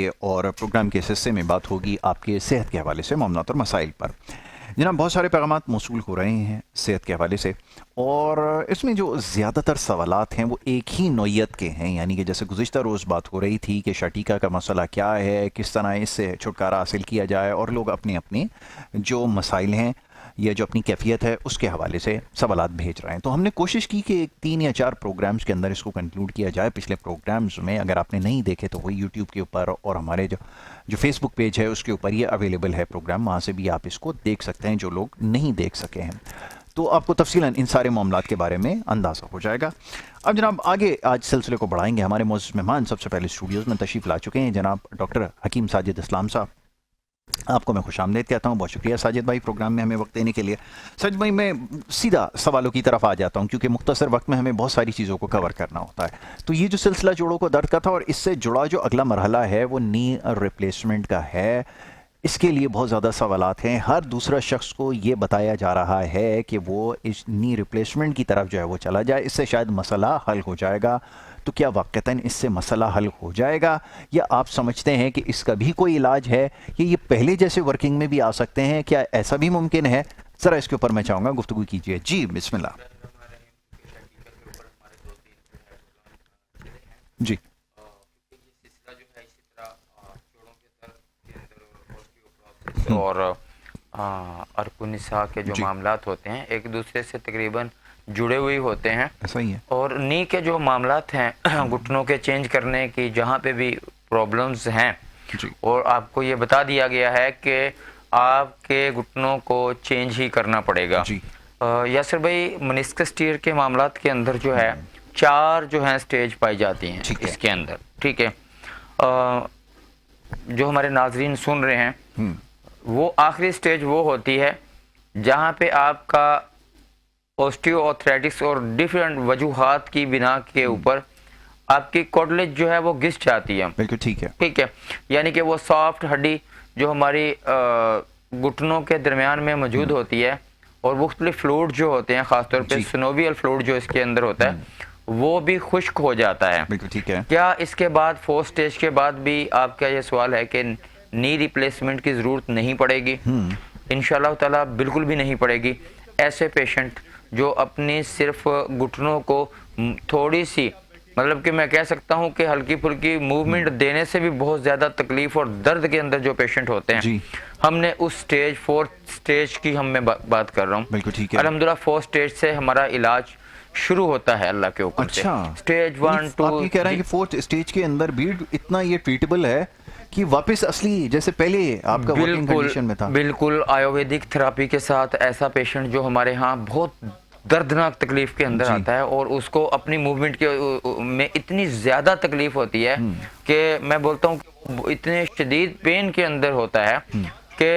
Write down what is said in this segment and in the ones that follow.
जाएंगे और प्रोग्राम के इस हिस्से में बात होगी आपके सेहत के हवाले से मामलात और मसाइल पर। जनाब बहुत सारे पैगामात मौसूल हो रहे हैं सेहत के हवाले से, और इसमें जो ज़्यादातर सवालात हैं वो एक ही नौइयत के हैं, यानी कि जैसे गुज़िश्ता रोज़ बात हो रही थी कि शटीका का मसला क्या है, किस तरह इससे छुटकारा हासिल किया जाए, और लोग अपने अपने जो मसाइल हैं या जो अपनी कैफियत है उसके हवाले से सवालात भेज रहे हैं। तो हमने कोशिश की कि 3 या 4 प्रोग्राम्स के अंदर इसको कंक्लूड किया जाए। पिछले प्रोग्राम्स में अगर आपने नहीं देखे तो वही यूट्यूब के ऊपर और हमारे जो फेसबुक पेज है उसके ऊपर ये अवेलेबल है प्रोग्राम, वहाँ से भी आप इसको देख सकते हैं जो लोग नहीं देख सके हैं। तो आपको तफसीलन इन सारे मामलात के बारे में अंदाज़ा हो जाएगा। अब जनाब आगे आज सिलसिले को बढ़ाएंगे। हमारे मोअज़्ज़ज़ मेहमान सबसे पहले स्टूडियोज़ में तशरीफ़ ला चुके हैं जनाब डॉक्टर हकीम साजिद इस्लाम साहब। आपको मैं खुशामदीद कहता हूँ, बहुत शुक्रिया साजिद भाई प्रोग्राम में हमें वक्त देने के लिए। साजिद भाई मैं सीधा सवालों की तरफ आ जाता हूँ क्योंकि मुख्तसर वक्त में हमें बहुत सारी चीज़ों को कवर करना होता है। तो ये जो सिलसिला जोड़ों को दर्द का था और इससे जुड़ा जो अगला मरहला है वो नी रिप्लेसमेंट का है, इसके लिए बहुत ज़्यादा सवालात हैं। हर दूसरा शख्स को ये बताया जा रहा है कि वो इस नी रिप्लेसमेंट की तरफ जो है वो चला जाए, इससे शायद मसला हल हो जाएगा। तो क्या वाक़तन इससे मसला हल हो जाएगा, या आप समझते हैं कि इसका भी कोई इलाज है, या ये पहले जैसे वर्किंग में भी आ सकते हैं? क्या ऐसा भी मुमकिन है? ज़रा इसके ऊपर मैं चाहूँगा गुफ्तगू कीजिए। जी बिस्मिल्लाह। जी और अर्कुनिसा के जो मामलात होते हैं एक दूसरे से तकरीबन जुड़े हुए होते हैं। ऐसा ही है। और नी के जो मामलात हैं घुटनों के चेंज करने की जहाँ पे भी प्रॉब्लम्स हैं, और आपको ये बता दिया गया है कि आपके घुटनों को चेंज ही करना पड़ेगा। यासिर भाई मेनिस्कस टीयर के मामलात के अंदर जो है 4 जो है स्टेज पाई जाती हैं इसके अंदर, ठीक है। जो हमारे नाजरीन सुन रहे हैं वो आखिरी स्टेज वो होती है जहाँ पे आपका ऑस्टियोआर्थराइटिस और डिफरेंट वजूहात की बिना के ऊपर आपकी कार्टिलेज जो है वो घिस जाती है। बिल्कुल ठीक है, ठीक है। यानी कि वो सॉफ्ट हड्डी जो हमारी घुटनों के दरमियान में मौजूद होती है और मुख्तलिफ फ्लूइड जो होते हैं, खासतौर पे सिनोवियल फ्लूइड जो इसके अंदर होता है वो भी खुश्क हो जाता है। बिल्कुल ठीक है। क्या इसके बाद 4 स्टेज के बाद भी आपका ये सवाल है कि नी रिप्लेसमेंट की ज़रूरत नहीं पड़ेगी? इंशाअल्लाह ताला बिल्कुल भी नहीं पड़ेगी। ऐसे पेशेंट जो अपनी सिर्फ घुटनों को थोड़ी सी, मतलब कि मैं कह सकता हूं कि हल्की फुल्की मूवमेंट देने से भी बहुत ज़्यादा तकलीफ और दर्द के अंदर जो पेशेंट होते हैं, हमने उस स्टेज 4 स्टेज की मैं बात कर रहा हूँ। बिल्कुल ठीक है। अल्हम्दुलिल्लाह 4 स्टेज से हमारा इलाज शुरू होता है अल्लाह के हुक्म से। स्टेज 1 2 आप ये कह रहे हैं कि 4th स्टेज के अंदर भी इतना ये ट्रीटेबल है कि वापस असली जैसे पहले आपका वर्किंग कंडीशन में था? बिल्कुल। आयुर्वेदिक थेरेपी के साथ ऐसा पेशेंट जो हमारे यहाँ बहुत दर्दनाक तकलीफ के अंदर आता है और उसको अपनी मूवमेंट के में इतनी ज़्यादा तकलीफ होती है कि मैं बोलता हूँ कि इतने शदीद पेन के अंदर होता है कि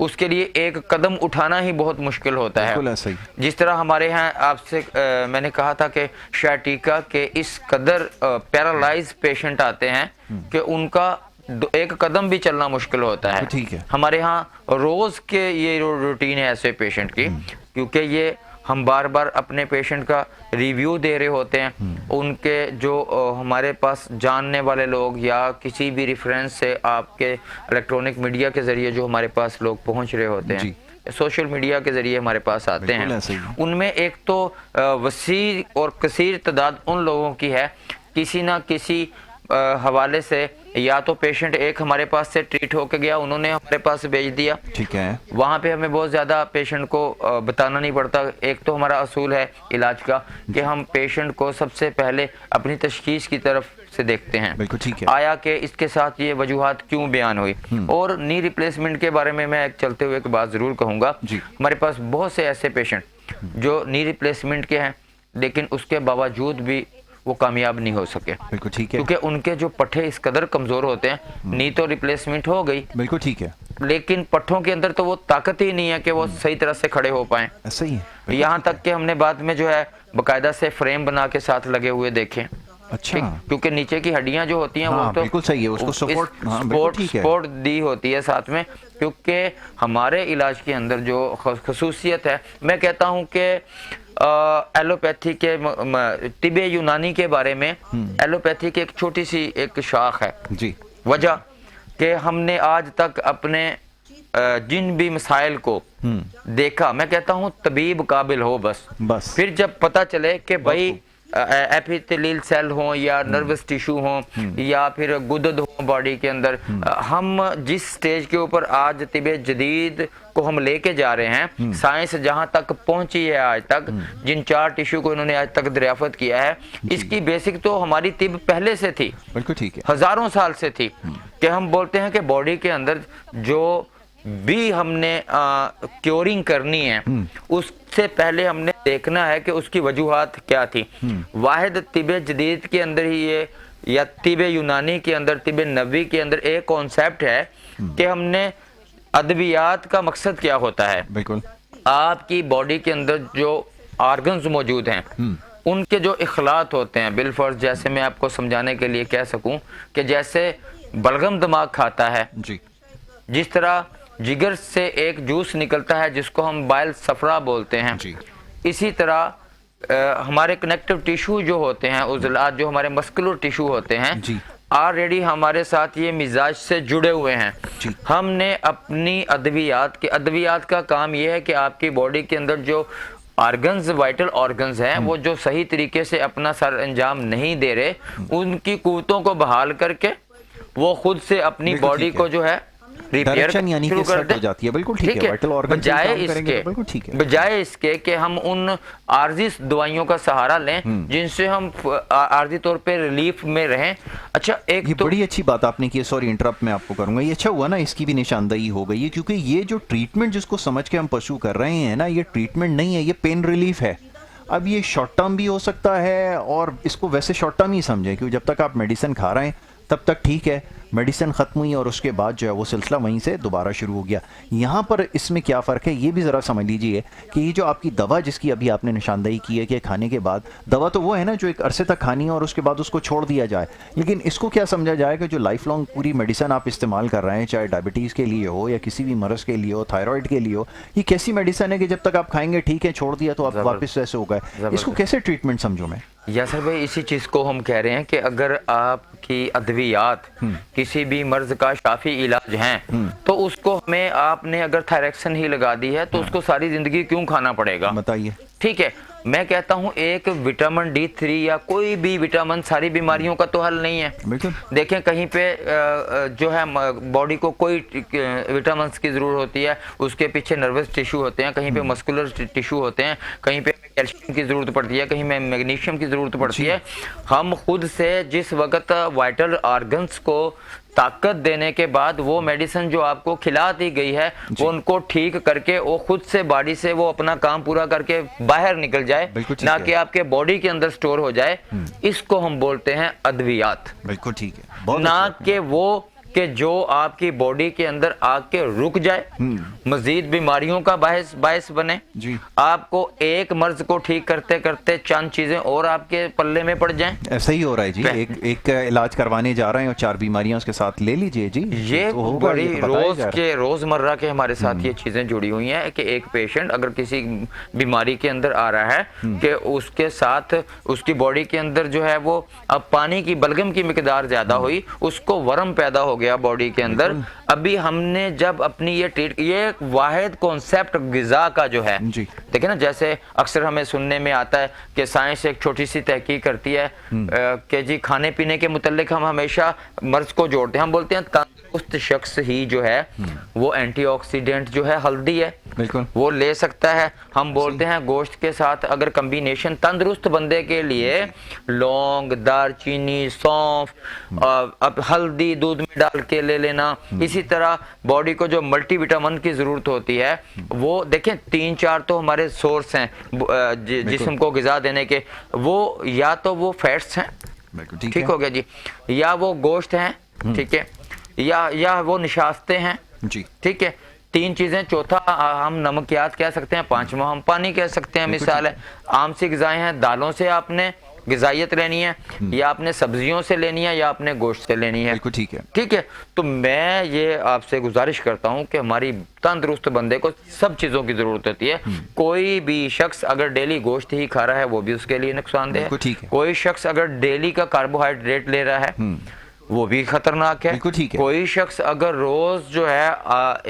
उसके लिए एक कदम उठाना ही बहुत मुश्किल होता है। जिस तरह हमारे यहाँ आपसे मैंने कहा था कि शटीका के इस कदर पैरालाइज पेशेंट आते हैं कि उनका एक कदम भी चलना मुश्किल होता है। ठीक है। हमारे यहाँ रोज़ के ये रूटीन है ऐसे पेशेंट की, क्योंकि ये हम बार बार अपने पेशेंट का रिव्यू दे रहे होते हैं। उनके जो हमारे पास जानने वाले लोग या किसी भी रेफरेंस से आपके इलेक्ट्रॉनिक मीडिया के ज़रिए जो हमारे पास लोग पहुंच रहे होते हैं, सोशल मीडिया के ज़रिए हमारे पास आते हैं, उनमें एक तो वसी और कसीर तादाद उन लोगों की है किसी ना किसी हवाले से, या तो पेशेंट एक हमारे पास से ट्रीट होके गया, उन्होंने हमारे पास भेज दिया, ठीक है। वहाँ पे हमें बहुत ज़्यादा पेशेंट को बताना नहीं पड़ता। एक तो हमारा असूल है इलाज का कि हम पेशेंट को सबसे पहले अपनी तशखीस की तरफ से देखते हैं। बिल्कुल ठीक है। आया कि इसके साथ ये वजूहात क्यों बयान हुई। और नी रिप्लेसमेंट के बारे में मैं एक चलते हुए एक बात ज़रूर कहूँगा। हमारे पास बहुत से ऐसे पेशेंट जो नी रिप्लेसमेंट के हैं लेकिन उसके बावजूद भी वो कामयाब नहीं हो सके। बिल्कुल ठीक है। क्योंकि उनके जो पट्टे इस कदर कमजोर होते हैं, नी तो रिप्लेसमेंट हो गई, बिल्कुल ठीक है, लेकिन पट्टों के अंदर तो वो ताकत ही नहीं है कि वो सही तरह से खड़े हो पाए। सही है। यहाँ तक कि हमने बाद में जो है बकायदा से फ्रेम बना के साथ लगे हुए देखे। अच्छा। क्योंकि नीचे की हड्डियां जो होती हैं वो तो बिल्कुल सही है, उसको सपोर्ट दी होती है साथ में। क्योंकि हमारे इलाज के अंदर जो खसूसियत है, मैं कहता हूँ कि एलोपैथी के तिब्बे यूनानी के बारे में एलोपैथी की एक छोटी सी एक शाख है जी। वजह کہ ہم نے آج تک اپنے جن بھی مسائل کو دیکھا، میں کہتا ہوں طبیب قابل ہو بس پھر جب پتہ چلے کہ بھائی ایپیتھیلیل سیل ہوں یا نروس ٹیشو ہوں یا پھر گدد ہوں باڈی کے اندر، ہم جس سٹیج کے اوپر آج طب جدید کو ہم لے کے جا رہے ہیں، سائنس جہاں تک پہنچی ہے آج تک، جن 4 ٹیشو کو انہوں نے آج تک دریافت کیا ہے، اس کی بیسک تو ہماری طب پہلے سے تھی، بالکل ٹھیک ہے، ہزاروں سال سے تھی، کہ ہم بولتے ہیں کہ باڈی کے اندر جو بھی ہم نے کیورنگ کرنی ہے اس سے پہلے ہم نے دیکھنا ہے کہ اس کی وجوہات کیا تھی۔ واحد طب جدید کے اندر ہی یہ، یا طب یونانی کے اندر، طب نبوی کے اندر ایک کانسیپٹ ہے کہ ہم نے ادویات کا مقصد کیا ہوتا ہے، بالکل آپ کی باڈی کے اندر جو آرگنز موجود ہیں ان کے جو اخلاط ہوتے ہیں، بالفرض جیسے میں آپ کو سمجھانے کے لیے کہہ سکوں کہ جیسے بلغم دماغ کھاتا ہے، جی، جس طرح جگر سے ایک جوس نکلتا ہے جس کو ہم بائل صفرا بولتے ہیں، جی، اسی طرح ہمارے کنیکٹو ٹیشو جو ہوتے ہیں، عضلات جو ہمارے مسکولر ٹیشو ہوتے ہیں، جی، آلریڈی ہمارے ساتھ یہ مزاج سے جڑے ہوئے ہیں۔ جی، ہم نے اپنی ادویات کا کام یہ ہے کہ آپ کی باڈی کے اندر جو آرگنز، وائٹل آرگنز ہیں، وہ جو صحیح طریقے سے اپنا سر انجام نہیں دے رہے، ان کی قوتوں کو بحال کر کے وہ خود سے اپنی بالکل باڈی ٹھیک ہے، کو جو ہے ریپیئر ڈائریکشن یعنی کہ شروع کر سیٹ دیں۔ ہو جاتی ہے، بالکل ٹھیک ہے، وائٹل آرگن بجائے اس کے کہ ہم ان عارضی دوائیوں کا سہارا لیں جن سے ہم عارضی طور پہ ریلیف میں رہیں۔ اچھا، ایک یہ تو بڑی اچھی بات آپ نے کی، سوری انٹرپٹ میں آپ کو کروں گا، یہ اچھا ہوا نا، اس کی بھی نشاندہی ہو گئی ہے، کیونکہ یہ جو ٹریٹمنٹ جس کو سمجھ کے ہم پرسو کر رہے ہیں نا، یہ ٹریٹمنٹ نہیں ہے، یہ پین ریلیف ہے۔ اب یہ شارٹ ٹرم بھی ہو سکتا ہے، اور اس کو ویسے شارٹ ٹرم ہی سمجھیں، کیونکہ جب تک آپ میڈیسن کھا رہے ہیں تب تک ٹھیک ہے، میڈیسن ختم ہوئی اور اس کے بعد جو ہے وہ سلسلہ وہیں سے دوبارہ شروع ہو گیا۔ یہاں پر اس میں کیا فرق ہے یہ بھی ذرا سمجھ لیجئے کہ یہ جو آپ کی دوا جس کی ابھی آپ نے نشاندہی کی ہے کہ کھانے کے بعد، دوا تو وہ ہے نا جو ایک عرصے تک کھانی ہے اور اس کے بعد اس کو چھوڑ دیا جائے، لیکن اس کو کیا سمجھا جائے کہ جو لائف لانگ پوری میڈیسن آپ استعمال کر رہے ہیں، چاہے ڈائبٹیز کے لیے ہو یا کسی بھی مرض کے لیے ہو، تھائرائڈ کے لیے ہو، یہ کیسی میڈیسن ہے کہ جب تک آپ کھائیں گے ٹھیک ہے، چھوڑ دیا تو آپ واپس ایسے ہو گئے، اس کو کیسے ٹریٹمنٹ سمجھوں میں؟ یاسر بھائی، اسی چیز کو ہم کہہ رہے ہیں کہ اگر آپ کی ادویات کسی بھی مرض کا شافی علاج ہیں تو اس کو ہمیں، آپ نے اگر تھائریکسن ہی لگا دی ہے تو اس کو ساری زندگی کیوں کھانا پڑے گا؟ بتائیے۔ ٹھیک ہے، میں کہتا ہوں ایک وٹامن D3 یا کوئی بھی وٹامن ساری بیماریوں کا تو حل نہیں ہے۔ بالکل دیکھیں کہیں پہ جو ہے باڈی کو کوئی وٹامنس کی ضرورت ہوتی ہے، اس کے پیچھے نروس ٹیشو ہوتے ہیں، کہیں پہ مسکولر ٹیشو ہوتے ہیں، کہیں پہ کیلشیم کی ضرورت پڑتی ہے، کہیں میں میگنیشیم کی ضرورت پڑتی ہے۔ ہم خود سے جس وقت وائٹل آرگنز کو طاقت دینے کے بعد وہ میڈیسن جو آپ کو کھلا دی گئی ہے وہ ان کو ٹھیک کر کے وہ خود سے باڈی سے وہ اپنا کام پورا کر کے باہر نکل جائے، نہ کہ آپ کے باڈی کے اندر سٹور ہو جائے، اس کو ہم بولتے ہیں ادویات۔ بالکل ٹھیک ہے، نہ کہ وہ کہ جو آپ کی باڈی کے اندر آ کے رک جائے، مزید بیماریوں کا باعث بنے، جی، آپ کو ایک مرض کو ٹھیک کرتے کرتے چند چیزیں اور آپ کے پلے میں پڑ جائیں۔ ایسا ہی ہو رہا ہے جی، ایک علاج کروانے جا رہے ہیں اور 4 بیماریاں اس کے ساتھ لے لیجئے جی، یہ بڑی روزمرہ کے ہمارے ساتھ یہ چیزیں جڑی ہوئی ہیں کہ ایک پیشنٹ اگر کسی بیماری کے اندر آ رہا ہے کہ اس کے ساتھ اس کی باڈی کے اندر جو ہے وہ اب پانی کی بلغم کی مقدار زیادہ ہوئی، اس کو ورم پیدا ہو گیا باڈی کے اندر، ابھی ہم نے جب اپنی یہ واحد کانسیپٹ غذا کا جو ہے، دیکھیں نا، جیسے اکثر ہمیں سننے میں آتا ہے کہ سائنس ایک چھوٹی سی تحقیق کرتی ہے کہ جی کھانے پینے کے متعلق ہم ہمیشہ مرض کو جوڑتے ہیں، ہم بولتے ہیں تندرست شخص ہی جو ہے وہ اینٹی آکسیڈنٹ جو ہے ہلدی ہے، بالکل وہ لے سکتا ہے۔ ہم بولتے ہیں گوشت کے ساتھ اگر کمبینیشن تندرست بندے کے لیے لونگ، دار چینی، سونف، اب ہلدی دودھ میں ڈال کے لے لینا، اسی طرح باڈی کو جو ملٹی وٹامن کی ضرورت ہوتی ہے، وہ دیکھیں 3-4 تو ہمارے سورس ہیں جسم کو غذا دینے کے، وہ یا تو وہ فیٹس ہیں، ٹھیک ہو گیا جی، یا وہ گوشت ہیں، ٹھیک ہے، یا وہ نشاستیں ہیں، ٹھیک ہے، 3 چیزیں، چوتھا ہم نمکیات کہہ سکتے ہیں، 5واں ہم پانی کہہ سکتے ہیں۔ مثال ہے عام سی غذائیں ہیں، دالوں سے آپ نے غذائیت لینی ہے، یا آپ نے سبزیوں سے لینی ہے، یا آپ نے گوشت سے لینی ہے، ٹھیک ہے۔ تو میں یہ آپ سے گزارش کرتا ہوں کہ ہماری تندرست بندے کو سب چیزوں کی ضرورت ہوتی ہے۔ کوئی بھی شخص اگر ڈیلی گوشت ہی کھا رہا ہے وہ بھی اس کے لیے نقصان دہ ہے، کوئی شخص اگر ڈیلی کا کاربوہائیڈریٹ لے رہا ہے وہ بھی خطرناک ہے. بالکل ٹھیک ہے. کوئی شخص اگر روز جو ہے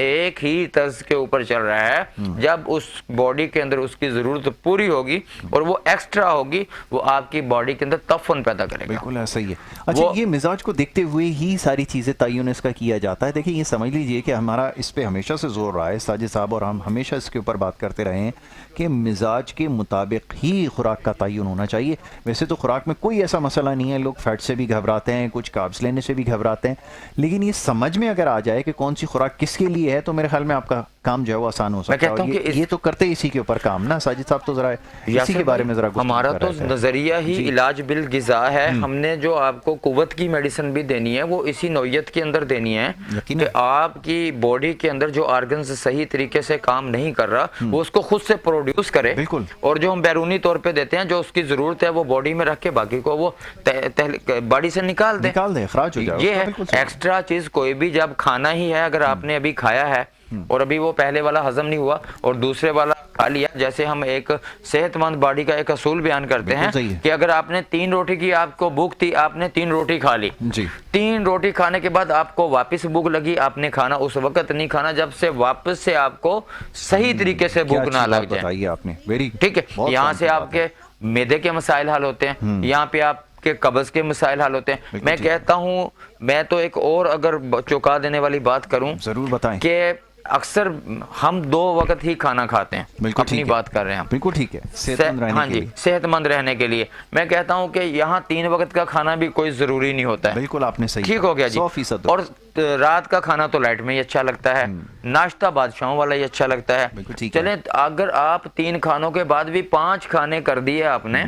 ایک ہی طرز کے اوپر چل رہا ہے, جب اس باڈی کے اندر اس کی ضرورت پوری ہوگی اور وہ ایکسٹرا ہوگی, وہ آپ کی باڈی کے اندر تعفن پیدا کرے گا. بالکل ایسا ہی ہے. اچھا, یہ مزاج کو دیکھتے ہوئے ہی ساری چیزیں تعین اس کا کیا جاتا ہے. دیکھیں, یہ سمجھ لیجئے کہ ہمارا اس پہ ہمیشہ سے زور رہا ہے ساجد صاحب, اور ہم ہمیشہ اس کے اوپر بات کرتے رہے ہیں کہ مزاج کے مطابق ہی خوراک کا تعین ہونا چاہیے. ویسے تو خوراک میں کوئی ایسا مسئلہ نہیں ہے, لوگ فیٹ سے بھی گھبراتے ہیں, کچھ کاربس لینے سے بھی گھبراتے ہیں, لیکن یہ سمجھ میں اگر آ جائے کہ کون سی خوراک کس کے لیے ہے تو میرے خیال میں آپ کا کام جو ہے وہ آسان ہو سکتا ہے. یہ تو کرتے اسی کے اوپر کام نا ساجد صاحب, تو ذرا اسی کے بارے میں ذرا ہمارا تو نظریہ ہی علاج بالغذا ہے. ہم نے جو آپ کو قوت کی میڈیسن بھی دینی ہے وہ اسی نوعیت کے اندر دینی ہے کہ آپ کی باڈی کے اندر جو آرگنز صحیح طریقے سے کام نہیں کر رہا وہ اس کو خود سے پروڈیوس کرے, اور جو ہم بیرونی طور پہ دیتے ہیں جو اس کی ضرورت ہے وہ باڈی میں رکھ کے باقی کو وہ باڈی سے نکال دیں, اخراج ہو جائے. یہ ہے ایکسٹرا چیز. کوئی بھی جب کھانا ہی ہے, اگر آپ نے ابھی کھایا ہے اور ابھی وہ پہلے والا ہضم نہیں ہوا اور دوسرے والا کھا لیا, جیسے ہم ایک صحت مند باڈی کا ایک اصول بیان کرتے ہیں کہ اگر آپ نے 3 روٹی کی, آپ کو بھوک تھی, آپ نے 3 روٹی کھا لی, 3 روٹی کھانے کے بعد آپ کو واپس بھوک لگی, آپ نے کھانا اس وقت نہیں کھانا جب سے واپس سے آپ کو صحیح طریقے سے بھوک نہ لگ جائے. ٹھیک ہے, یہاں سے آپ کے معدے کے مسائل حل ہوتے ہیں, یہاں پہ آپ کہ قبض کے مسائل حل ہوتے ہیں. میں کہتا ہوں, میں تو ایک اور اگر چوکا دینے والی بات کروں, ضرور بتائیں, کہ اکثر ہم 2 وقت ہی کھانا کھاتے ہیں. اپنی بات کر رہے ہیں ہم. بالکل ٹھیک ہے, ہاں جی, صحت مند رہنے کے لیے. میں کہتا ہوں کہ یہاں 3 وقت کا کھانا بھی کوئی ضروری نہیں ہوتا ہے. بالکل آپ نے صحیح, ٹھیک ہو گیا جی. 100%. اور رات کا کھانا تو لائٹ میں ہی اچھا لگتا ہے, ناشتہ بادشاہوں والا ہی اچھا لگتا ہے. چلیں, اگر آپ 3 کھانوں کے بعد بھی 5 کھانے کر دیے آپ نے,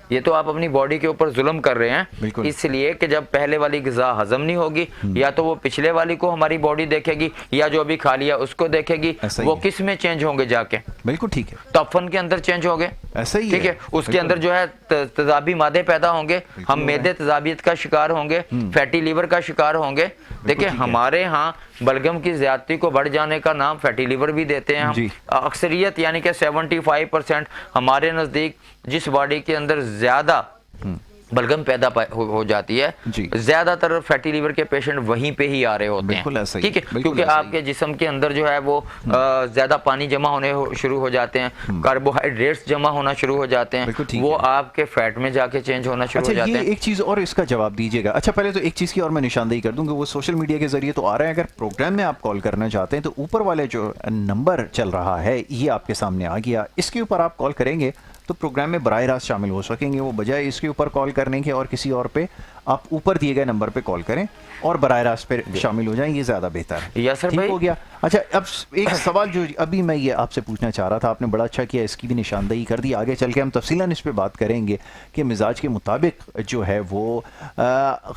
یہ تو آپ اپنی باڈی کے اوپر ظلم کر رہے ہیں. اس لیے کہ جب پہلے والی غذا ہضم نہیں ہوگی, یا تو وہ پچھلے والی کو ہماری باڈی دیکھے گی, یا جو ابھی کھا لیا اس کو دیکھے گی. وہ کس میں چینج ہوں گے جا کے؟ بالکل ٹھیک ہے, تعفن کے اندر چینج ہوں گے. ایسا ہی ٹھیک ہے, اس کے اندر جو ہے تیزابی مادے پیدا ہوں گے, ہم معدے تیزابیت کا شکار ہوں گے, فیٹی لیور کا شکار ہوں گے. دیکھیں, ہمارے ہاں بلغم کی زیادتی کو بڑھ جانے کا نام فیٹی لیور بھی دیتے ہیں ہم. اکثریت یعنی کہ 75% ہمارے نزدیک جس باڈی کے اندر زیادہ بلغم پیدا ہو جاتی ہے, زیادہ تر فیٹی لیور کے پیشنٹ وہیں پہ ہی آ رہے ہوتے ہیں. ٹھیک ہے, کیونکہ آپ کے جسم کے اندر جو ہے وہ زیادہ پانی جمع ہونے شروع ہو جاتے ہیں, کاربوہائیڈریٹس جمع ہونا شروع ہو جاتے ہیں, وہ آپ کے فیٹ میں جا کے چینج ہونا شروع ہو جاتے ہیں. ایک چیز اور اس کا جواب دیجیے گا. اچھا, پہلے تو ایک چیز کی اور میں نشاندہی کر دوں کہ وہ سوشل میڈیا کے ذریعے تو آ رہے ہیں, اگر پروگرام میں آپ کال کرنا چاہتے ہیں تو اوپر والے جو نمبر چل رہا ہے یہ آپ کے سامنے آ گیا, اس کے اوپر آپ کال کریں گے تو پروگرام میں براہ راست شامل ہو سکیں گے. وہ بجائے اس کے اوپر کال کرنے کے اور کسی اور پہ, آپ اوپر دیے گئے نمبر پہ کال کریں اور براہ راست پہ شامل ہو جائیں, یہ زیادہ بہتر ہے. یس سر, ٹھیک ہو گیا. اچھا, اب ایک سوال جو ابھی میں یہ آپ سے پوچھنا چاہ رہا تھا, آپ نے بڑا اچھا کیا, اس کی بھی نشاندہی کر دی. آگے چل کے ہم تفصیلاً اس پہ بات کریں گے کہ مزاج کے مطابق جو ہے وہ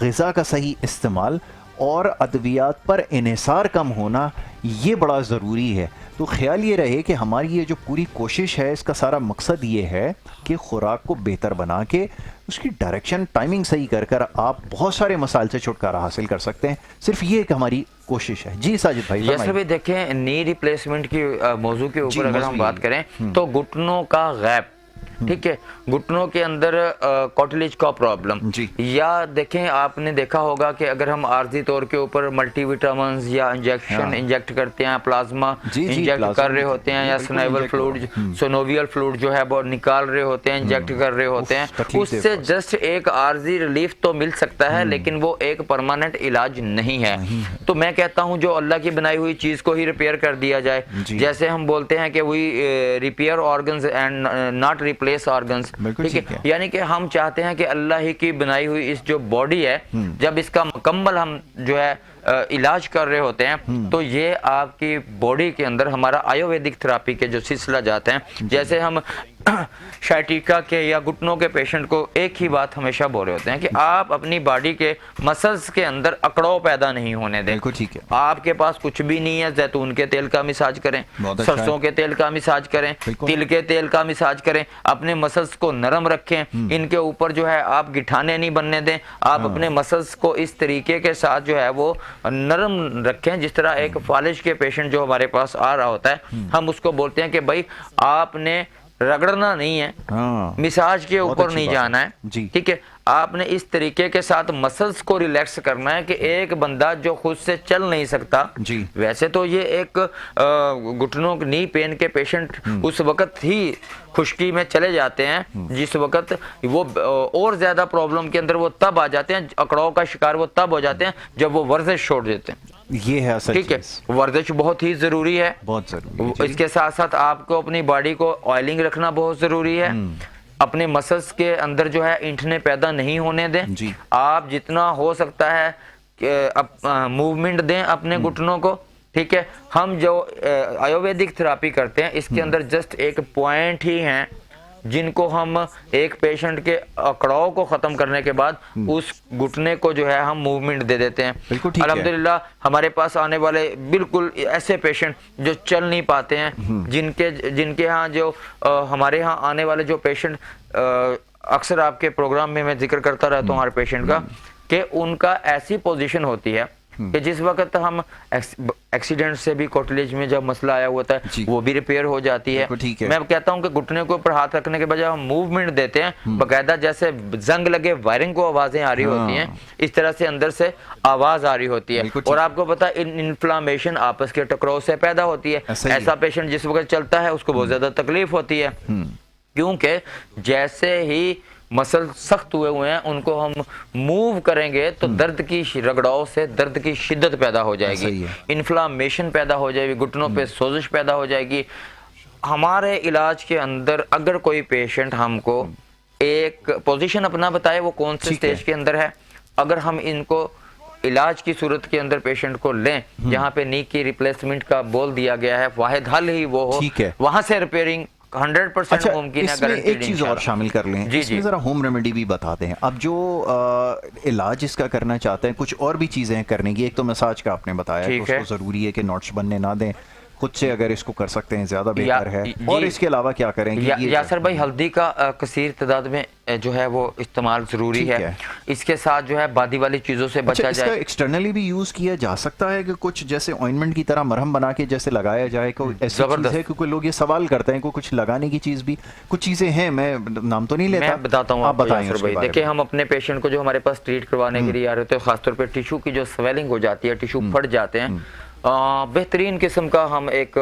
غذا کا صحیح استعمال اور ادویات پر انحصار کم ہونا یہ بڑا ضروری ہے. تو خیال یہ رہے کہ ہماری یہ جو پوری کوشش ہے اس کا سارا مقصد یہ ہے کہ خوراک کو بہتر بنا کے اس کی ڈائریکشن ٹائمنگ صحیح کر کر آپ بہت سارے مسائل سے چھٹکارا حاصل کر سکتے ہیں. صرف یہ ایک ہماری کوشش ہے. جی ساجد بھائی, یس بھائی, دیکھیں نی ریپلیسمنٹ کی موضوع کے اوپر اگر ہم بات کریں تو گھٹنوں کا غیب, ٹھیک ہے, گھٹنوں کے اندر کوٹلیج کا پرابلم, یا دیکھیں آپ نے دیکھا ہوگا کہ اگر ہم عارضی طور کے اوپر ملٹی وٹامنز یا انجیکشن انجیکٹ کرتے ہیں, پلازما انجیکٹ کر رہے ہوتے ہیں, یا سنوویل فلوئڈ جو ہے وہ نکال رہے ہوتے ہیں, انجیکٹ کر رہے ہوتے ہیں, اس سے جسٹ ایک عارضی ریلیف تو مل سکتا ہے لیکن وہ ایک پرماننٹ علاج نہیں ہے. تو میں کہتا ہوں جو اللہ کی بنائی ہوئی چیز کو ہی ریپیئر کر دیا جائے, جیسے ہم بولتے ہیں کہ we repair organs and not replace organs. ٹھیک ہے, یعنی کہ ہم چاہتے ہیں کہ اللہ ہی کی بنائی ہوئی اس جو باڈی ہے, جب اس کا مکمل ہم جو ہے علاج کر رہے ہوتے ہیں تو یہ آپ کی باڈی کے اندر ہمارا آیوویدک تھراپی کے جو سلسلہ جاتے ہیں, جیسے ہم شائٹیکا کے یا گھٹنوں کے پیشنٹ کو ایک ہی بات ہمیشہ بول رہے ہوتے ہیں کہ آپ اپنی باڈی کے مسلز کے اندر اکڑاؤ پیدا نہیں ہونے دیں. آپ کے پاس کچھ بھی نہیں ہے, زیتون کے تیل کا مساج کریں, سرسوں کے تیل کا مساج کریں, تل کے تیل کا مساج کریں, اپنے مسلز کو نرم رکھیں, ان کے اوپر جو ہے آپ گٹھانے نہیں بننے دیں, آپ اپنے مسلز کو اس طریقے کے ساتھ جو ہے وہ نرم رکھیں جس طرح ایک فالج کے پیشنٹ جو ہمارے پاس آ رہا ہوتا ہے, ہم اس کو بولتے ہیں کہ بھائی آپ نے रगड़ना नहीं है, हाँ, मिसाज के बहुत ऊपर अच्छी नहीं बात है। जाना है, जी। ठीक है। आपने इस तरीके के साथ मसल्स को रिलैक्स करना है कि एक बंदा जो खुद से चल नहीं सकता, जी। वैसे तो ये एक घुटनों नी पेन के पेशेंट उस वक्त ही खुश्की में चले जाते हैं जिस वक्त वो और ज्यादा प्रॉब्लम के अंदर वो तब आ जाते हैं, अकड़ाव का शिकार वो तब हो जाते हैं जब वो वर्जिश छोड़ देते हैं। ये है असल ठीक है, चीज़। वर्जिश बहुत ही जरूरी है। बहुत जरूरी है। इसके साथ साथ आपको अपनी बॉडी को ऑयलिंग रखना बहुत जरूरी है। अपने मसल्स के अंदर जो है इंठने पैदा नहीं होने दें। जी। आप जितना हो सकता है मूवमेंट दें अपने घुटनों को, ठीक है। हम जो आयुर्वेदिक थेरापी करते हैं इसके अंदर जस्ट एक पॉइंट ही हैं जिनको हम एक पेशेंट के अकड़ाव को खत्म करने के बाद उस घुटने को जो है हम मूवमेंट दे देते हैं। बिल्कुल ठीक है। अल्हम्दुलिल्लाह हमारे पास आने वाले बिल्कुल ऐसे पेशेंट जो चल नहीं पाते हैं, जिनके यहाँ जो हमारे यहाँ आने वाले जो पेशेंट अक्सर आपके प्रोग्राम में मैं जिक्र करता रहता हूँ हर पेशेंट का, कि उनका ऐसी पोजीशन होती है कि जिस वक्त हम एक्सीडेंट से भी कोटलेज में जब मसला आया हुआ था वो भी रिपेयर हो जाती है। बिल्कुल ठीक है। मैं कहता हूँ कि घुटने के ऊपर हाथ रखने के बजाय हम मूवमेंट देते हैं, बकायदा जैसे जंग लगे वायरिंग को आवाजें आ रही होती हैं, इस तरह से अंदर से आवाज आ रही होती है। बिल्कुल ठीक। और आपको पता है इन्फ्लामेशन आपस के टकराव से पैदा होती है। ऐसा ही है। ऐसा पेशेंट जिस वक्त चलता है उसको बहुत ज्यादा तकलीफ होती है, क्योंकि जैसे ही मसल सख्त हुए हैं उनको हम मूव करेंगे तो दर्द की रगड़ाव से दर्द की शिद्दत पैदा हो सही जाएगी, है। इन्फ्लामेशन पैदा हो जाएगी, घुटनों पे सोजिश पैदा हो जाएगी। हमारे इलाज के अंदर अगर कोई पेशेंट हमको एक पोजीशन अपना बताए वो कौन से ठीक है। स्टेज के अंदर है, अगर हम इनको इलाज की सूरत के अंदर पेशेंट को लें जहाँ पे नी की रिप्लेसमेंट का बोल दिया गया है, वाहिद हल ही वो हो, ठीक है। वहां से रिपेयरिंग 100% अच्छा, मुमकिन है। इसमें guaranteed एक चीज और इंशाल्लाह। शामिल कर लें, जी, इसमें जी। जरा होम रेमेडी भी बताते हैं। अब जो इलाज इसका करना चाहते हैं, कुछ और भी चीजें हैं करने की। एक तो मसाज का आपने बताया कि ठीक है। उसको जरूरी है कि नोट्स बनने ना दें, खुद से अगर इसको कर सकते हैं ज्यादा या- बेहतर है। जी। और इसके अलावा क्या करें कि ये यासर भाई, हल्दी का कसीर तादाद में जो है वो इस्तेमाल जरूरी ठीक है। है। इसके साथ जो है बादी वाली चीजों से अच्छा, बचा इसका जाए। एक्सटर्नली भी यूज किया जा सकता है कि कुछ जैसे ऑइंटमेंट की तरह मरहम बना के जैसे लगाया जाए, कोई ऐसी चीज जबरदस्त। है? क्योंकि लोग ये सवाल करते हैं कि कुछ लगाने की चीज भी कुछ चीजें हैं, मैं नाम तो नहीं लेता, मैं बताता हूँ आप आपको बताएं यासर उसके भाई। बारे देखिए, में। हम अपने पेशेंट को जो हमारे पास ट्रीट करवाने के लिए आ रहे होते हैं, खासतौर पे टिश्यू की जो स्वेलिंग हो जाती है, टिश्यू फट जाते हैं, बेहतरीन किस्म का हम एक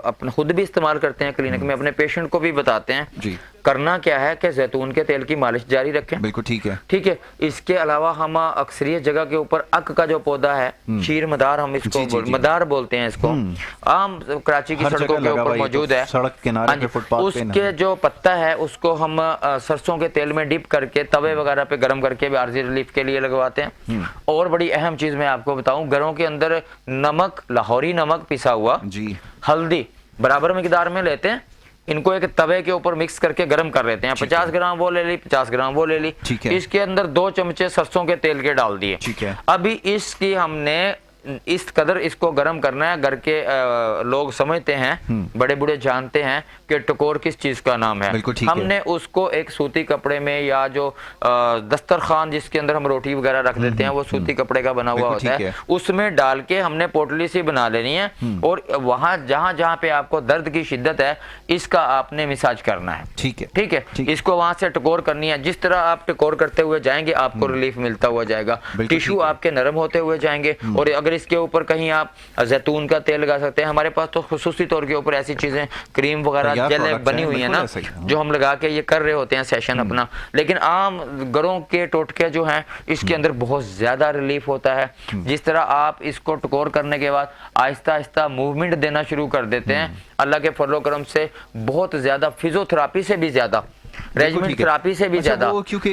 अपना खुद भी इस्तेमाल करते हैं क्लिनिक में, अपने पेशेंट को भी बताते हैं। जी। करना क्या है कि जैतून के तेल की मालिश जारी रखें। बिल्कुल ठीक है। ठीक है। इसके अलावा हम अक्सरियत जगह के ऊपर अक का जो पौधा है, शीर मदार हम इसको जी, जी, जी। मदार बोलते हैं इसको, आम कराची की हर सड़कों जगह के लगा ऊपर हुआ ये मौजूद तो है, सड़क किनारे हाँ पे, जी। फुटपाथ पे उसके ना। जो पत्ता है उसको हम सरसों के तेल में डिप करके तवे वगैरह पे गर्म करके भी आर्जी रिलीफ के लिए लगवाते हैं। और बड़ी अहम चीज मैं आपको बताऊं, घरों के अंदर नमक, लाहौरी नमक पिसा हुआ, जी। हल्दी बराबर मिकदार में लेते हैं, इनको एक तवे के ऊपर मिक्स करके गर्म कर लेते हैं। 50 ग्राम वो ले ली, 50 ग्राम वो ले ली। ठीक है। इसके अंदर 2 चमचे सरसों के तेल के डाल दिए। ठीक है। अभी इसकी हमने इस कदर इसको गर्म करना है, घर के लोग समझते हैं, बड़े बूढ़े जानते हैं कि टकोर किस चीज का नाम है। बिल्कुल ठीक है। हमने उसको एक सूती कपड़े में या जो दस्तरखान जिसके अंदर हम रोटी वगैरह रख देते हैं, वो सूती कपड़े का बना हुआ बिल्कुल होता ठीक है, है। उसमें डाल के हमने पोटली सी बना लेनी है। और वहां जहां जहां पे आपको दर्द की शिद्दत है, इसका आपने मिसाज करना है। ठीक है। ठीक है। ठीक। इसको वहां से टकोर करनी है। जिस तरह आप टकोर करते हुए जाएंगे आपको रिलीफ मिलता हुआ जाएगा, बिल्कुल टिश्यू ठीक है। आपके नरम होते हुए जाएंगे। और अगर इसके ऊपर कहीं आप जैतून का तेल लगा सकते हैं, हमारे पास तो खुसूसी तौर के ऊपर ऐसी चीजें क्रीम वगैरह तैयार जेल products बनी हैं, हुई है बिल्कुल ना, ऐसा ही है। जो हम लगा के ये कर रहे होते हैं सेशन अपना। लेकिन आम घरों के टोटके जो हैं इसके अंदर बहुत ज्यादा रिलीफ होता है। जिस तरह आप इसको टकोर करने के बाद आहिस्ता आहिस्ता मूवमेंट देना शुरू कर देते हैं, अल्लाह के फजलो करम से बहुत ज्यादा फिजियोथेरापी से भी ज्यादा, रेजिमेंट ठीक है। थेरापी से भी अच्छा, ज्यादा। वो क्योंकि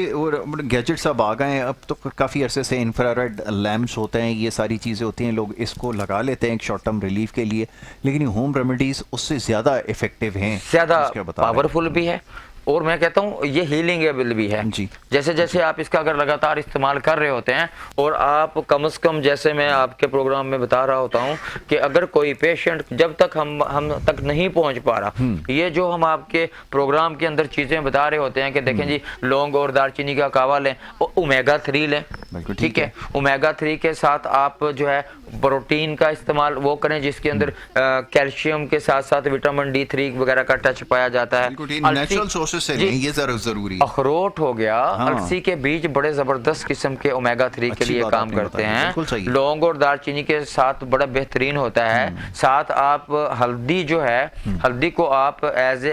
गैजेट्स अब आ गए हैं, अब तो काफ़ी अरसे से इंफ्रारेड लैम्प्स होते हैं, ये सारी चीज़ें होती हैं, लोग इसको लगा लेते हैं एक शॉर्ट टर्म रिलीफ के लिए, लेकिन ये होम रेमेडीज उससे ज़्यादा इफेक्टिव हैं, ज्यादा जिसके बता रहे हैं। पावरफुल भी है, और मैं कहता हूँ ये हीलिंगेबल भी है। जी। जैसे जैसे आप इसका अगर लगातार इस्तेमाल कर रहे होते हैं, और आप कम से कम, जैसे मैं आपके प्रोग्राम में बता रहा होता हूँ कि अगर कोई पेशेंट जब तक हम तक नहीं पहुंच पा रहा, ये जो हम आपके प्रोग्राम के अंदर चीजें बता रहे होते हैं कि देखें जी, लौंग और दालचीनी का कावा लें, ओमेगा 3 लें, बिल्कुल ठीक है। ओमेगा 3 के साथ आप जो है प्रोटीन का इस्तेमाल वो करें जिसके अंदर कैल्शियम के साथ साथ विटामिन D3 वगैरह का टच पाया जाता है। नेचुरल सोर्सेज से नहीं, ये जरूरी है। अखरोट हो गया, हाँ। अलसी के बीज बड़े जबरदस्त किस्म के ओमेगा 3 के लिए काम करते हैं। लौंग और दालचीनी के साथ बड़ा बेहतरीन होता है। साथ आप हल्दी जो है, हल्दी को आप एज ए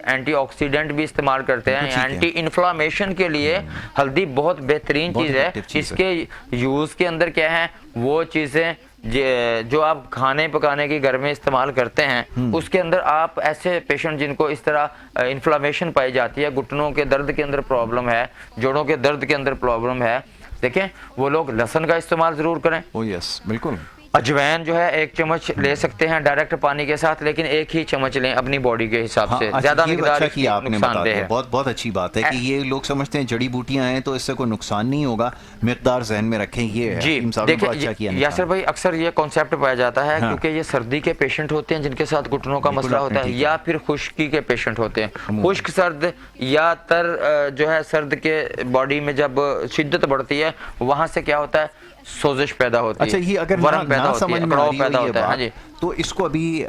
एंटीऑक्सीडेंट भी इस्तेमाल करते हैं। एंटी इन्फ्लामेशन के लिए हल्दी बहुत बेहतरीन चीज है। इसके यूज के अंदर क्या है, वो चीजें जो आप खाने पकाने की घर में इस्तेमाल करते हैं, उसके अंदर आप ऐसे पेशेंट जिनको इस तरह इन्फ्लामेशन पाई जाती है, घुटनों के दर्द के अंदर प्रॉब्लम है, जोड़ों के दर्द के अंदर प्रॉब्लम है, देखें वो लोग लहसुन का इस्तेमाल जरूर करें। ओह यस, बिल्कुल। अजवाइन जो है 1 चम्मच ले सकते हैं डायरेक्ट पानी के साथ, लेकिन 1 ही चम्मच लें अपनी बॉडी के हिसाब से। ज्यादा मिकदार की आपने बता दिया, बहुत बहुत अच्छी बात है कि ये लोग समझते हैं जड़ी बूटियां हैं तो इससे कोई नुकसान नहीं होगा, मिकदार जहन में रखें। ये है जी देखिए यासर भाई, अक्सर ये कॉन्सेप्ट पाया जाता है क्योंकि ये सर्दी के पेशेंट होते हैं जिनके साथ घुटनों का मसला होता है, या फिर खुश्की के पेशेंट होते हैं। खुश्क सर्द या तर जो है सर्द के बॉडी में जब शिद्दत बढ़ती है, वहां से क्या होता है, सोजिश पैदा होती है। अच्छा, ये अगर वरम पैदा होती है, कड़ाव पैदा होता है। हाँ जी, तो इसको अभी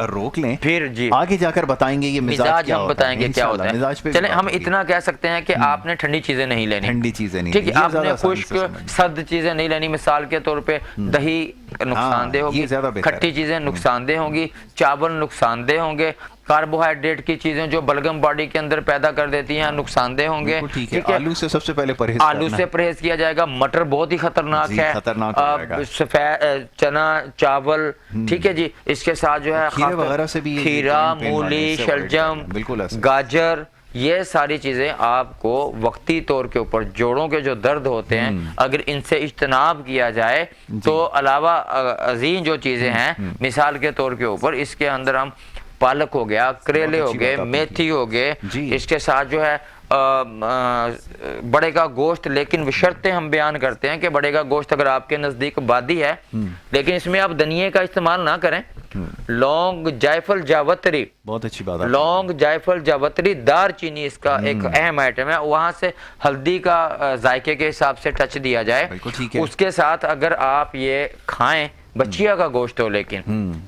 रोक लें, फिर जी आगे जाकर बताएंगे ये मिजाज हम बताएंगे क्या होता है। चलें हम इतना कह सकते हैं कि आपने ठंडी चीजें नहीं लेनी, ठंडी चीजें नहीं, ठीक है, आपने खुश्क सर्द चीजें नहीं लेनी। मिसाल के तौर पे दही नुकसानदेह होगी, खट्टी चीजें नुकसानदेह होंगी, चावल नुकसानदेह होंगे, कार्बोहाइड्रेट की चीजें जो बलगम बॉडी के अंदर पैदा कर देती हैं नुकसानदेह होंगे। ठीक है, आलू से सबसे पहले परहेज, आलू से परेज किया जाएगा। मटर बहुत ही खतरनाक है, सफेद चना, चावल, ठीक है जी। इसके साथ जो है खीरा वगैरह से भी, खीरा, मूली, शलजम, गाजर, ये सारी चीजें आपको वक्ती तौर के ऊपर जोड़ों के जो दर्द होते हैं, अगर इनसे इज्तनाब किया जाए तो अलावा अजीम जो चीजें हैं, मिसाल के तौर के ऊपर इसके अंदर हम पालक हो गया, करेले हो गए, मेथी हो गए, इसके साथ जो है बड़े का गोश्त, लेकिन बशर्ते हम बयान करते हैं कि बड़े का गोश्त अगर आपके नजदीक बादी है, लेकिन इसमें आप धनिये का इस्तेमाल ना करें। लौंग, जायफल, जावत्री, बहुत अच्छी बात है। लौंग, जायफल, जावत्री, दालचीनी इसका एक अहम आइटम है। वहां से हल्दी का जायके के हिसाब से टच दिया जाए। उसके साथ अगर आप ये खाएं, बछिया का गोश्त हो, लेकिन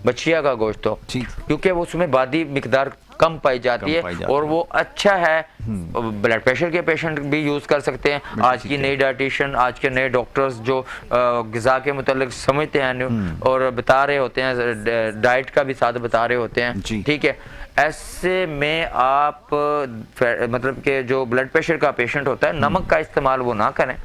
बछिया का गोश्त हो, क्योंकि उसमें बादी मिकदार कम पाई जाती है और वो अच्छा है। ब्लड प्रेशर के पेशेंट भी यूज कर सकते हैं। आज की नई डाइटिशियन, आज के नए डॉक्टर्स जो गिजा के मुतालिक समझते हैं और बता रहे होते हैं, डाइट का भी साथ बता रहे होते हैं, ठीक है। ऐसे में आप मतलब कि जो ब्लड प्रेशर का पेशेंट होता है, नमक का इस्तेमाल वो ना करें,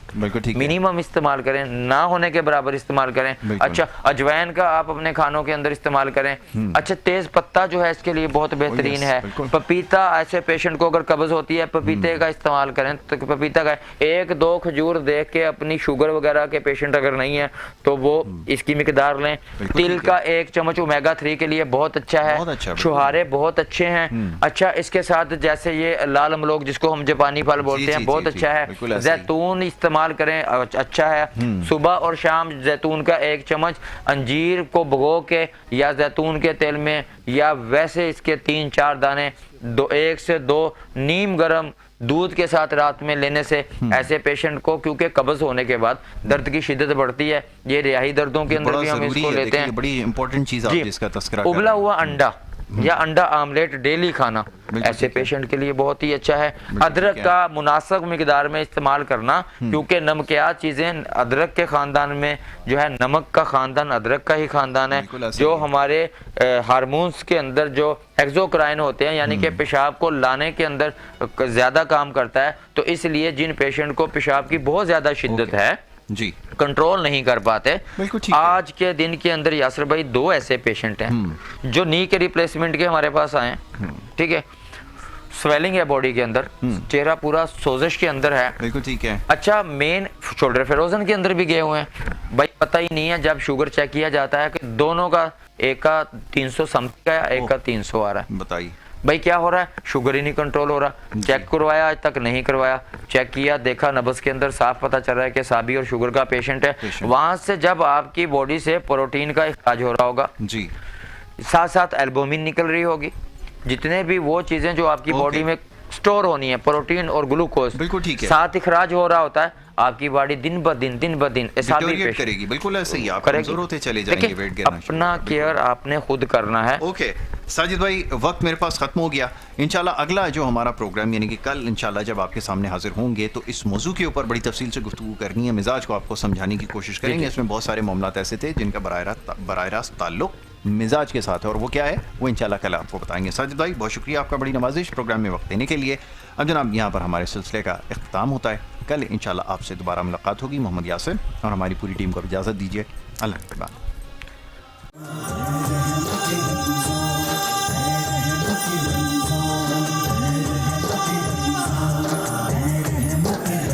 मिनिमम इस्तेमाल करें, ना होने के बराबर इस्तेमाल करें। अच्छा, अजवाइन का आप अपने खानों के अंदर इस्तेमाल करें। अच्छा, तेज पत्ता जो है इसके लिए बहुत बेहतरीन है। पपीता, ऐसे पेशेंट को अगर कब्ज होती है, पपीते का इस्तेमाल करें। तो पपीता का 1-2 खजूर देख के, अपनी शुगर वगैरह के पेशेंट अगर नहीं है तो वो इसकी मिकदार लें। तिल का 1 चम्मच ओमेगा 3 के लिए बहुत अच्छा है। छुहारे बहुत अच्छे हैं। अच्छा, इसके साथ जैसे ये लाल अमलोग जिसको हम जापानी फल बोलते हैं, बहुत अच्छा है। जैतून इस्तेमाल करें, अच्छा है। सुबह और शाम जैतून का 1 चम्मच, अंजीर को भिगो के या जैतून के तेल में या वैसे इसके 3-4 दाने 1 से 2 नीम गरम दूध के साथ रात में लेने से ऐसे पेशेंट को, क्योंकि कब्ज होने के बाद दर्द की शिद्दत बढ़ती है, ये रिहाई दर्दों के अंदर भी हम इसको लेते हैं। बड़ी इंपॉर्टेंट चीज आप जिसका तस्करा उबला हुआ अंडा या अंडा आमलेट डेली खाना ऐसे पेशेंट के लिए बहुत ही अच्छा है। अदरक का मुनासिब मिकदार में इस्तेमाल करना, क्योंकि नमकियात चीजें अदरक के खानदान में जो है, नमक का खानदान अदरक का ही खानदान है, जो हमारे हार्मोन्स के अंदर जो एक्सोक्राइन होते हैं, यानी कि पेशाब को लाने के अंदर ज्यादा काम करता है। तो इसलिए जिन पेशेंट को पेशाब की बहुत ज्यादा शिद्दत है, जी, कंट्रोल नहीं कर पाते, आज के दिन के अंदर यासर भाई 2 ऐसे पेशेंट हैं जो नी के रिप्लेसमेंट के हमारे पास आए, ठीक है। स्वेलिंग है बॉडी के अंदर, चेहरा पूरा सोजिश के अंदर है, बिल्कुल ठीक है। अच्छा, मेन शोल्डर फेरोजन के अंदर भी गए हुए हैं भाई, पता ही नहीं है। जब शुगर चेक किया जाता है कि दोनों का, एक का 300 समथिंग है, एक का 300 आ रहा है। बताइए भाई क्या हो रहा है, शुगर ही नहीं कंट्रोल हो रहा। चेक करवाया, आज तक नहीं करवाया, चेक किया, देखा नब्ज के अंदर साफ पता चल रहा है कि साबी और शुगर का पेशेंट है। वहां से जब आपकी बॉडी से प्रोटीन का इखराज हो रहा होगा जी, साथ साथ एल्बुमिन निकल रही होगी, जितने भी वो चीजें जो आपकी बॉडी में स्टोर होनी है, प्रोटीन और ग्लूकोज बिल्कुल ठीक है। साथ इखराज हो रहा होता है, आपकी बॉडी दिन ब दिन डिटोरिएट करेगी, बिल्कुल ऐसे ही आप कमजोर होते चले जाएंगे, देखिए, वेट गिरना शुरू अपना होगा। केयर आपने खुद करना है। ओके साजिद भाई, वक्त मेरे पास ख़त्म हो गया। इंशाल्लाह अगला जो हमारा प्रोग्राम यानी कि कल इंशाल्लाह जब आपके सामने हाजिर होंगे तो इस मौजू के ऊपर बड़ी तफसील से गुफ्तगू करनी है, मिजाज को आपको समझाने की कोशिश करेंगे। इसमें बहुत सारे मामलात ऐसे थे जिनका बराह रास्त ताल्लुक मिजाज के साथ है, और वो क्या है वो इंशाल्लाह कल आपको बताएंगे। साजिद भाई बहुत शुक्रिया आपका, बड़ी नवाजिश प्रोग्राम में वक्त देने के लिए। अब जनाब यहाँ पर हमारे सिलसिले का इख्तिताम होता है, कल इंशाल्लाह आपसे दोबारा मुलाकात होगी। मोहम्मद यासिर और हमारी पूरी टीम को इजाज़त दीजिए, अल्लाह के बाद।